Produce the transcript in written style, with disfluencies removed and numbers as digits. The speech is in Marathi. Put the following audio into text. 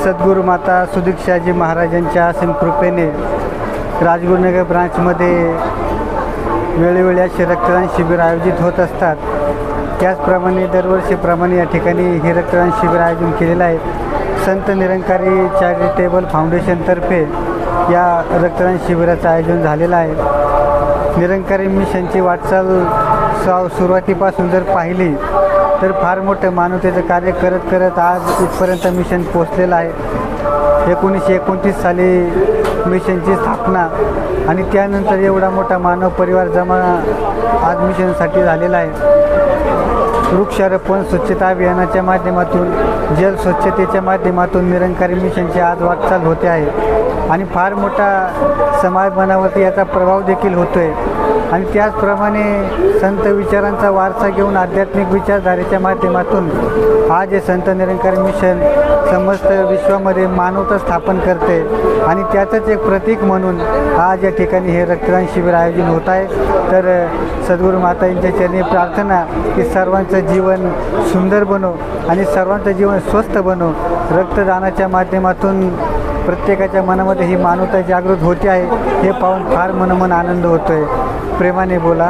सद्गुरू माता सुदीक्षाजी महाराजांच्या असीम कृपेने राजगुरुनगर ब्रांचमध्ये वेळोवेळी असे रक्तदान शिबिर आयोजित होत असतात। त्याचप्रमाणे दरवर्षीप्रमाणे या ठिकाणी हे रक्तदान शिबिर आयोजन केलेलं आहे। संत निरंकारी चॅरिटेबल फाउंडेशनतर्फे या रक्तदान शिबिराचं आयोजन झालेलं आहे। निरंकारी मिशनची वाटचाल सुरुवातीपासून जर पाहिली तर फार मोठं मानवतेचं कार्य करत करत आज इथपर्यंत मिशन पोचलेलं आहे। 1929 साली मिशनची स्थापना आणि त्यानंतर एवढा मोठा मानव परिवार जमा आज मिशनसाठी झालेला आहे। वृक्षारोपण स्वच्छता अभियानाच्या माध्यमातून जल स्वच्छतेच्या माध्यमातून निरंकारी मिशनची आज वाटचाल होते आहे आणि फार मोठा समाज मनावरती याचा प्रभाव देखील होतो आहे। आणि त्याचप्रमाणे संत विचारांचा वारसा घेऊन आध्यात्मिक विचारधारेच्या माध्यमातून आज हे संत निरंकारी मिशन समस्त विश्वामध्ये मानवता स्थापन करते आणि त्याचंच एक प्रतीक म्हणून आज या ठिकाणी हे रक्तदान शिबिर आयोजन होत आहे। तर सद्गुरू माता यांच्या चरणी प्रार्थना की सर्वांचं जीवन सुंदर बनो आणि सर्वांचं जीवन स्वस्थ बनो। रक्तदानाच्या माध्यमातून प्रत्येकाच्या मनामध्ये ही मानवता जागृत होते आहे हे पाहून फार मनोमन आनंद होतो आहे। प्रेमाने बोला।